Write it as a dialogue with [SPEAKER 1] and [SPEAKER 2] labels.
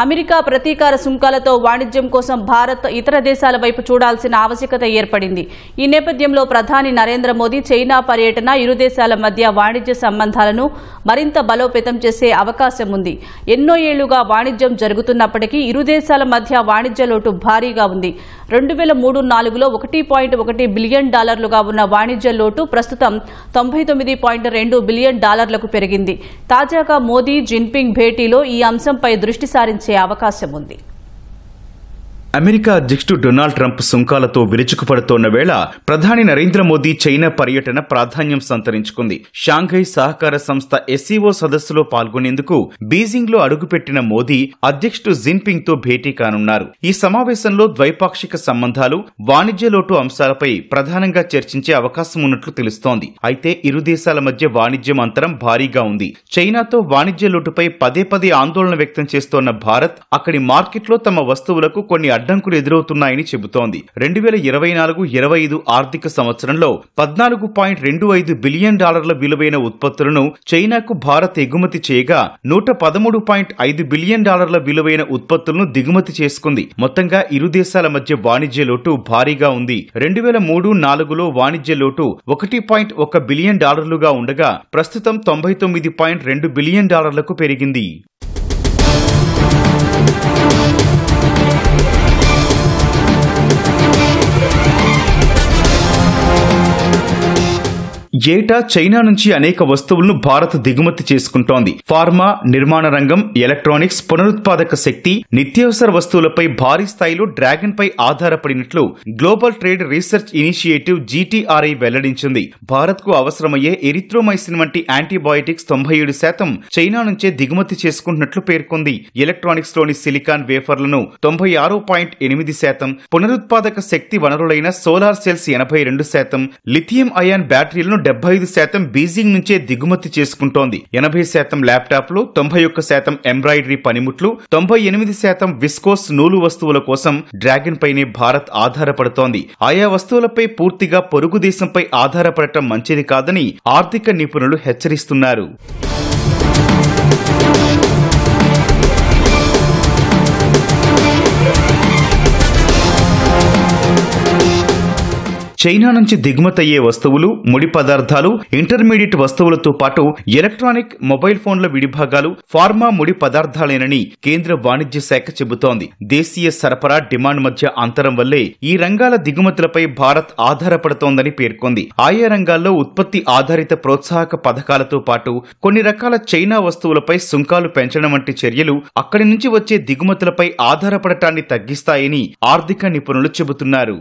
[SPEAKER 1] America ప్రతీకార సుంకాలతో వాణిజ్యం కోసం భారత్ ఇతర దేశాల వైపు చూడాల్సిన ఆవశ్యకత ఏర్పడింది. ఈ నేపథ్యంలో ప్రధాని నరేంద్ర మోదీ చైనా పర్యటన ఇరు దేశాల మధ్య వాణిజ్య సంబంధాలను మరింత బలోపేతం చేసే అవకాశం ఉంది. ఎన్నో ఏళ్లుగా వాణిజ్యం జరుగుతున్నప్పటికీ ఇరు దేశాల మధ్య వాణిజ్య లోటు భారీగా ఉంది. 2003-04లో $1.1 బిలియన్ ఉన్న వాణిజ్య లోటు ప్రస్తుతం $99.2 బిలియన్ పెరిగింది. తాజాగా మోదీ జిన్పింగ్ భేటీలో ఈ అంశంపై దృష్టి సారించే అవకాశం ఉంది.
[SPEAKER 2] అమెరికా అధ్యక్షుడు డొనాల్డ్ ట్రంప్ సుంకాలతో విరుచుకుపడుతోన్న వేళ ప్రధాని నరేంద్ర మోదీ చైనా పర్యటన ప్రాధాన్యం సంతరించుకుంది. షాంఘై సహకార సంస్థ SCO సదస్సులో పాల్గొనేందుకు బీజింగ్ లో అడుగుపెట్టిన మోదీ అధ్యక్షుడు జిన్పింగ్ తో భేటీ కానున్నారు. ఈ సమావేశంలో ద్వైపాక్షిక సంబంధాలు, వాణిజ్య లోటు అంశాలపై ప్రధానంగా చర్చించే అవకాశం ఉన్నట్లు తెలుస్తోంది. అయితే ఇరు దేశాల మధ్య వాణిజ్యం అంతరం భారీగా ఉంది. చైనాతో వాణిజ్య లోటుపై పదే ఆందోళన వ్యక్తం చేస్తోన్న భారత్ అక్కడి మార్కెట్లో తమ వస్తువులకు కొన్ని అడ్డంకులు ఎదురవుతున్నాయని చెబుతోంది. 2024-25 ఆర్థిక సంవత్సరంలో $14.25 బిలియన్ విలువైన ఉత్పత్తులను చైనాకు భారత్ ఎగుమతి చేయగా $113.5 బిలియన్ విలువైన ఉత్పత్తులను దిగుమతి చేసుకుంది. మొత్తంగా ఇరు దేశాల మధ్య వాణిజ్య లోటు భారీగా ఉంది. 2003-04లో వాణిజ్య లోటు $1.1 బిలియన్ ఉండగా ప్రస్తుతం $99.2 బిలియన్ పెరిగింది. ఏటా చైనా నుంచి అనేక వస్తువులను భారత్ దిగుమతి చేసుకుంటోంది. ఫార్మా, నిర్మాణ రంగం, ఎలక్ట్రానిక్స్, పునరుత్పాదక శక్తి, నిత్యావసర వస్తువులపై భారీ స్థాయిలో డ్రాగన్ పై ఆధారపడినట్లు global trade research initiative GTRI వెల్లడించింది. భారత్ కు అవసరమయ్యే ఎరిథ్రోమైసిన్ వంటి యాంటీబయాటిక్స్ 97% చైనా నుంచే దిగుమతి చేసుకుంటున్నట్లు పేర్కొంది. ఎలక్ట్రానిక్స్ లోని సిలికాన్ వేఫర్లను 96.8%, పునరుత్పాదక శక్తి వనరులైన సోలార్ సెల్స్ 82%, లిథియం అయాన్ బ్యాటరీలను 75% బీజింగ్ నుంచే దిగుమతి చేసుకుంటోంది. 80% ల్యాప్టాప్లు, 91% ఎంబ్రాయిడరీ పనిముట్లు, 98% విస్కోస్ నూలు వస్తువుల కోసం డ్రాగన్ పైనే భారత్ ఆధారపడుతోంది. ఆయా వస్తువులపై పూర్తిగా పొరుగు దేశంపై ఆధారపడటం మంచిది కాదని ఆర్థిక నిపుణులు హెచ్చరిస్తున్నారు. చైనా నుంచి దిగుమతయ్యే వస్తువులు, ముడి పదార్థాలు, ఇంటర్మీడియట్ వస్తువులతో పాటు ఎలక్ట్రానిక్, మొబైల్ ఫోన్ల విడిభాగాలు, ఫార్మా ముడి పదార్థాలేనని కేంద్ర వాణిజ్య శాఖ చెబుతోంది. దేశీయ సరఫరా, డిమాండ్ మధ్య అంతరం వల్లే ఈ రంగాల దిగుమతులపై భారత్ ఆధారపడుతోందని పేర్కొంది. ఆయా రంగాల్లో ఉత్పత్తి ఆధారిత ప్రోత్సాహక పథకాలతో పాటు కొన్ని రకాల చైనా వస్తువులపై సుంకాలు పెంచడం వంటి చర్యలు అక్కడి నుంచి వచ్చే దిగుమతులపై ఆధారపడటాన్ని తగ్గిస్తాయని ఆర్థిక నిపుణులు చెబుతున్నారు.